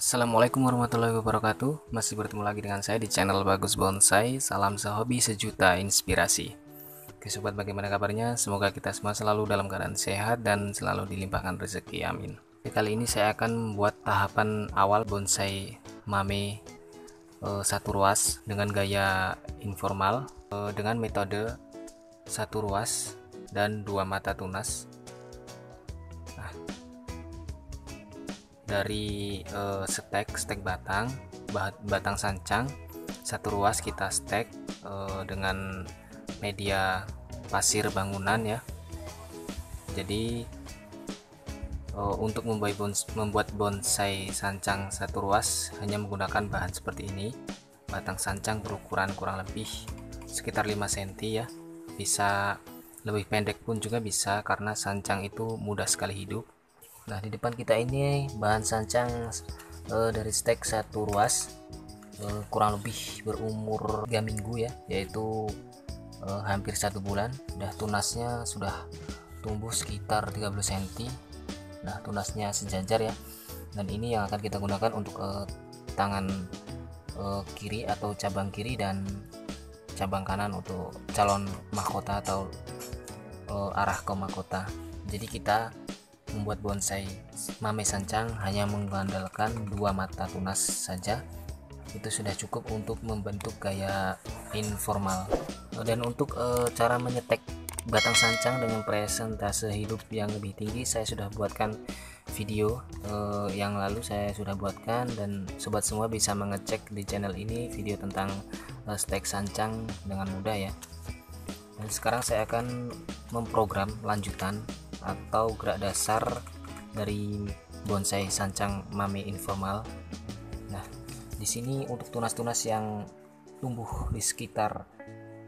Assalamualaikum warahmatullahi wabarakatuh. Masih bertemu lagi dengan saya di channel Bagus Bonsai. Salam sehobi sejuta inspirasi. Oke sobat, bagaimana kabarnya? Semoga kita semua selalu dalam keadaan sehat dan selalu dilimpahkan rezeki, amin. Oke, kali ini saya akan membuat tahapan awal bonsai mame satu ruas dengan gaya informal, dengan metode satu ruas dan dua mata tunas. Dari stek batang sancang satu ruas kita stek dengan media pasir bangunan ya. Jadi untuk membuat bonsai sancang satu ruas hanya menggunakan bahan seperti ini. Batang sancang berukuran kurang lebih sekitar 5 cm ya, bisa lebih pendek pun juga bisa karena sancang itu mudah sekali hidup. Nah, di depan kita ini bahan sancang dari stek satu ruas, kurang lebih berumur 3 minggu ya, yaitu hampir 1 bulan. Tunasnya sudah tumbuh sekitar 30 cm. Nah, tunasnya sejajar ya. Dan ini yang akan kita gunakan untuk tangan kiri atau cabang kiri dan cabang kanan untuk calon mahkota atau arah ke mahkota. Jadi kita membuat bonsai mame sancang hanya mengandalkan dua mata tunas saja, itu sudah cukup untuk membentuk gaya informal. Dan untuk cara menyetek batang sancang dengan presentase hidup yang lebih tinggi, saya sudah buatkan video yang lalu, saya sudah buatkan, dan sobat semua bisa mengecek di channel ini video tentang stek sancang dengan mudah ya. Dan sekarang saya akan memprogram lanjutan atau gerak dasar dari bonsai sancang mame informal. Nah, di sini untuk tunas-tunas yang tumbuh di sekitar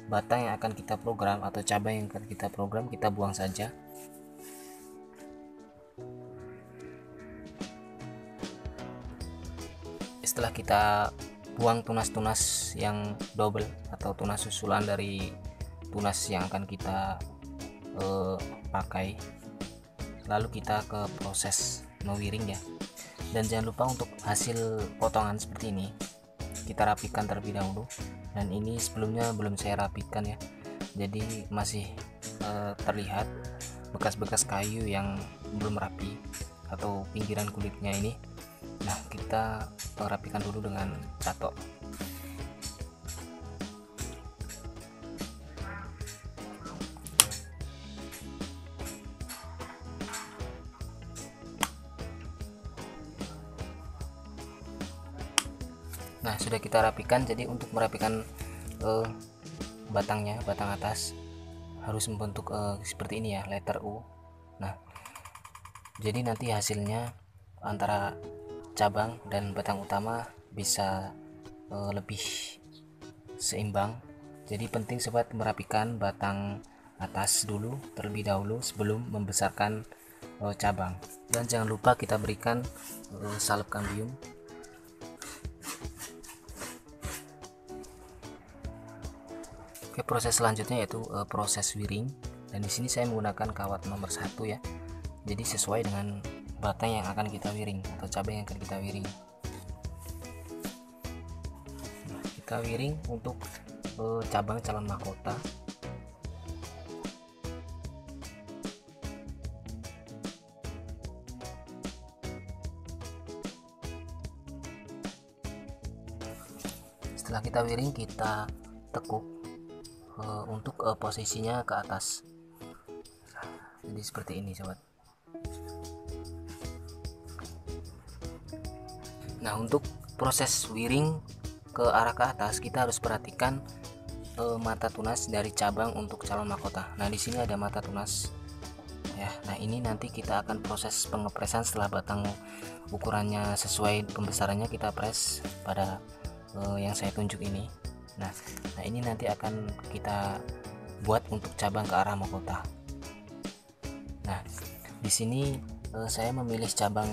batang yang akan kita program atau cabang yang akan kita program, kita buang saja. Setelah kita buang tunas-tunas yang double atau tunas susulan dari tunas yang akan kita pakai, lalu kita ke proses mewiring ya. Dan jangan lupa untuk hasil potongan seperti ini kita rapikan terlebih dahulu. Dan ini sebelumnya belum saya rapikan ya, jadi masih terlihat bekas-bekas kayu yang belum rapi atau pinggiran kulitnya ini. Nah, kita rapikan dulu dengan catok. Nah, sudah kita rapikan. Jadi untuk merapikan batang atas harus membentuk seperti ini ya, letter U. Nah, jadi nanti hasilnya antara cabang dan batang utama bisa lebih seimbang. Jadi penting sobat merapikan batang atas dulu terlebih dahulu sebelum membesarkan cabang. Dan jangan lupa kita berikan salep kambium. Oke, proses selanjutnya yaitu proses wiring, dan di sini saya menggunakan kawat nomor 1 ya. Jadi sesuai dengan batang yang akan kita wiring atau cabang yang akan kita wiring. Nah, kita wiring untuk cabang calon mahkota. Setelah kita wiring, kita tekuk untuk posisinya ke atas. Jadi seperti ini sobat. Nah, untuk proses wiring ke arah ke atas kita harus perhatikan mata tunas dari cabang untuk calon mahkota. Nah, di sini ada mata tunas ya. Nah, ini nanti kita akan proses pengepresan setelah batang ukurannya sesuai pembesarannya, kita press pada yang saya tunjuk ini. Nah, ini nanti akan kita buat untuk cabang ke arah mahkota. Nah, di sini saya memilih cabang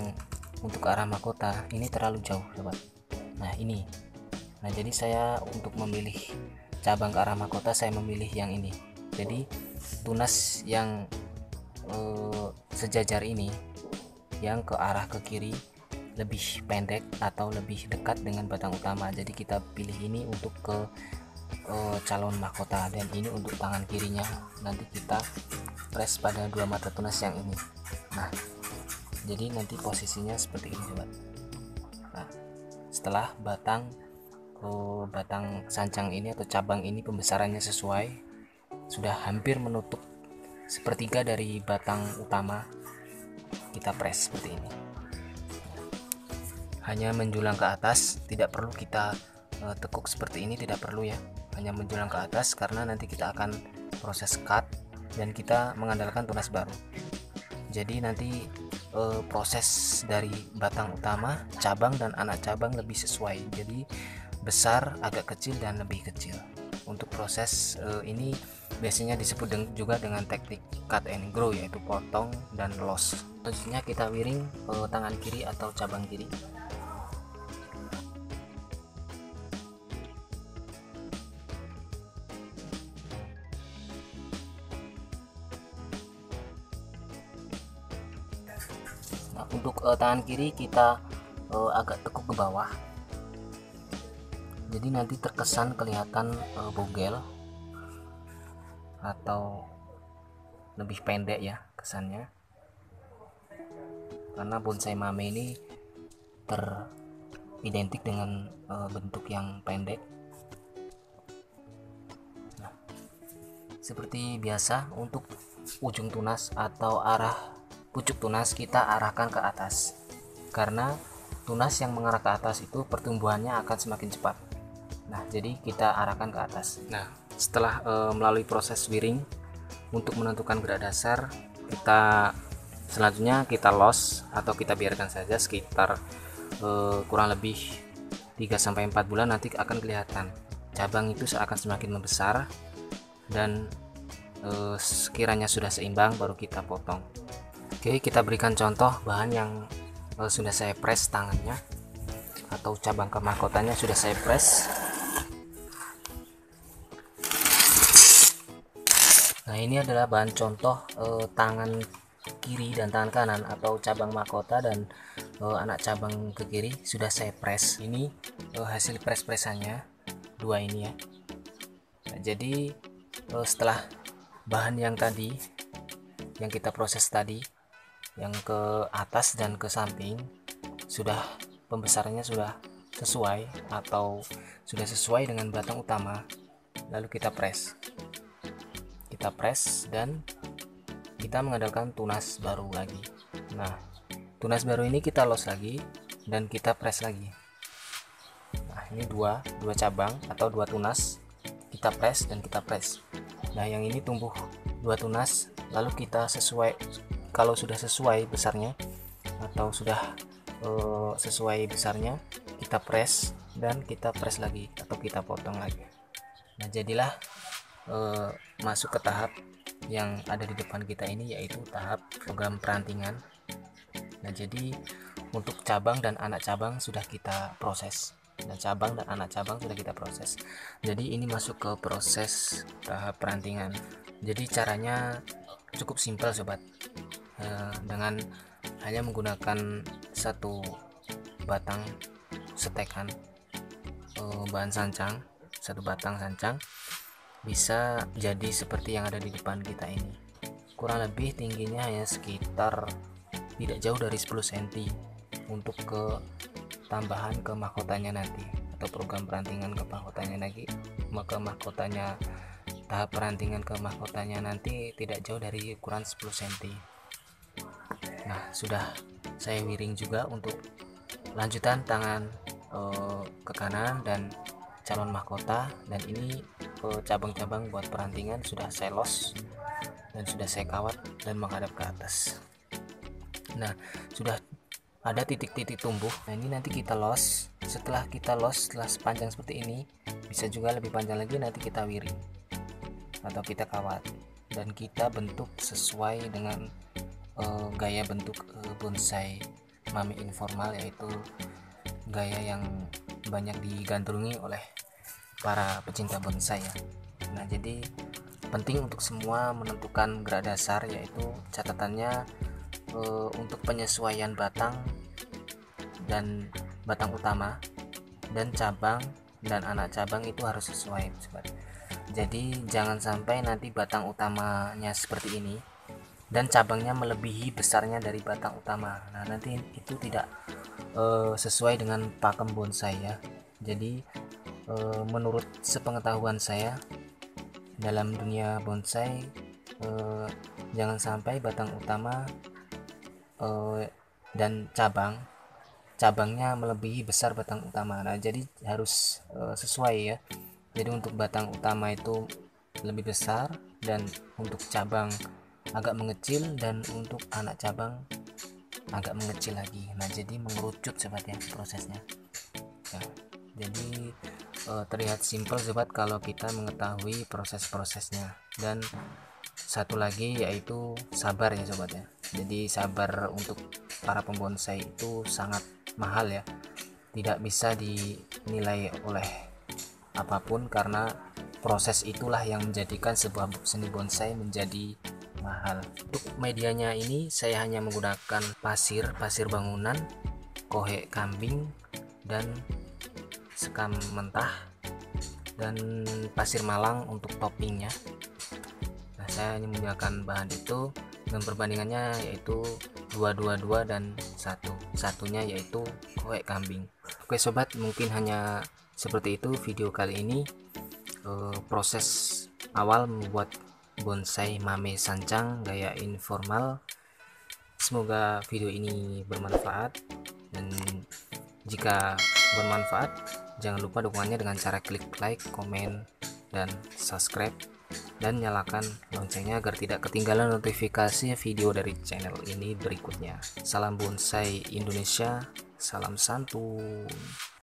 untuk ke arah mahkota ini terlalu jauh, sobat. Nah, ini. Nah, jadi saya untuk memilih cabang ke arah mahkota saya memilih yang ini. Jadi tunas yang sejajar ini yang ke arah ke kiri lebih pendek atau lebih dekat dengan batang utama. Jadi kita pilih ini untuk ke calon mahkota, dan ini untuk tangan kirinya. Nanti kita press pada dua mata tunas yang ini. Nah, jadi nanti posisinya seperti ini sobat. Nah, setelah batang sancang ini atau cabang ini pembesarannya sesuai, sudah hampir menutup sepertiga dari batang utama, kita press seperti ini. Hanya menjulang ke atas, tidak perlu kita tekuk seperti ini, tidak perlu ya, hanya menjulang ke atas karena nanti kita akan proses cut dan kita mengandalkan tunas baru. Jadi nanti proses dari batang utama, cabang dan anak cabang lebih sesuai, jadi besar, agak kecil dan lebih kecil. Untuk proses ini biasanya disebut juga dengan teknik cut and grow, yaitu potong dan loss. Selanjutnya kita wiring tangan kiri atau cabang kiri. Nah, untuk tangan kiri kita agak tekuk ke bawah, jadi nanti terkesan kelihatan bogel atau lebih pendek ya kesannya, karena bonsai mame ini teridentik dengan bentuk yang pendek. Nah, seperti biasa untuk ujung tunas atau arah pucuk tunas kita arahkan ke atas, karena tunas yang mengarah ke atas itu pertumbuhannya akan semakin cepat. Nah, jadi kita arahkan ke atas. Nah, setelah melalui proses wiring untuk menentukan gerak dasar, selanjutnya kita loss atau kita biarkan saja sekitar kurang lebih 3-4 bulan, nanti akan kelihatan cabang itu akan semakin membesar, dan sekiranya sudah seimbang baru kita potong. Oke, kita berikan contoh bahan yang sudah saya press tangannya atau cabang ke mahkotanya sudah saya press. Nah, ini adalah bahan contoh tangan kiri dan tangan kanan atau cabang mahkota dan anak cabang ke kiri sudah saya press. Ini hasil press-pressannya dua ini ya. Nah, jadi setelah bahan yang tadi yang kita proses tadi, yang ke atas dan ke samping sudah pembesarannya sudah sesuai atau sudah sesuai dengan batang utama, lalu kita press dan kita mengandalkan tunas baru lagi. Nah, tunas baru ini kita loss lagi dan kita press lagi. Nah, ini dua cabang atau dua tunas, kita press dan kita press. Nah, yang ini tumbuh dua tunas, lalu kita sesuai, kalau sudah sesuai besarnya atau sudah sesuai besarnya, kita press dan kita press lagi atau kita potong lagi. Nah, jadilah masuk ke tahap yang ada di depan kita ini, yaitu tahap program perantingan. Nah, jadi untuk cabang dan anak cabang sudah kita proses, jadi ini masuk ke proses tahap perantingan. Jadi caranya cukup simpel sobat, dengan hanya menggunakan satu batang setekan bahan sancang, satu batang sancang bisa jadi seperti yang ada di depan kita ini. Kurang lebih tingginya hanya sekitar tidak jauh dari 10 cm untuk ke tambahan ke mahkotanya nanti, atau program perantingan ke mahkotanya lagi, maka mahkotanya tahap perantingan ke mahkotanya nanti tidak jauh dari ukuran 10 cm. Nah, sudah saya wiring juga untuk lanjutan tangan ke kanan dan calon mahkota, dan ini cabang-cabang buat perantingan sudah saya loss dan sudah saya kawat dan menghadap ke atas. Nah, sudah ada titik-titik tumbuh. Nah, ini nanti kita loss. Setelah kita loss, setelah sepanjang seperti ini, bisa juga lebih panjang lagi, nanti kita wiring atau kita kawat dan kita bentuk sesuai dengan gaya bentuk bonsai mame informal, yaitu gaya yang banyak digandrungi oleh para pecinta bonsai ya. Nah, jadi penting untuk semua menentukan gerak dasar, yaitu catatannya untuk penyesuaian batang dan batang utama dan cabang dan anak cabang itu harus sesuai, sobat. Jadi jangan sampai nanti batang utamanya seperti ini dan cabangnya melebihi besarnya dari batang utama. Nah, nanti itu tidak sesuai dengan pakem bonsai ya. Jadi menurut sepengetahuan saya dalam dunia bonsai, jangan sampai batang utama dan cabangnya melebihi besar batang utama. Nah, jadi harus sesuai ya. Jadi untuk batang utama itu lebih besar dan untuk cabang agak mengecil dan untuk anak cabang agak mengecil lagi. Nah, jadi mengerucut sobat ya prosesnya. Nah, jadi terlihat simpel sobat kalau kita mengetahui proses-prosesnya. Dan satu lagi yaitu sabar ya sobat ya. Jadi sabar untuk para pembonsai itu sangat mahal ya, tidak bisa dinilai oleh apapun karena proses itulah yang menjadikan sebuah seni bonsai menjadi mahal. Untuk medianya ini saya hanya menggunakan pasir bangunan, kohek kambing, dan sekam mentah, dan pasir malang untuk toppingnya. Nah, saya hanya menggunakan bahan itu dan perbandingannya yaitu 2 dan 1-1-nya yaitu kohek kambing. Oke sobat, mungkin hanya seperti itu video kali ini, proses awal membuat bonsai mame sancang gaya informal. Semoga video ini bermanfaat, dan jika bermanfaat jangan lupa dukungannya dengan cara klik like, komen, dan subscribe, dan nyalakan loncengnya agar tidak ketinggalan notifikasi video dari channel ini berikutnya. Salam bonsai Indonesia, salam santun.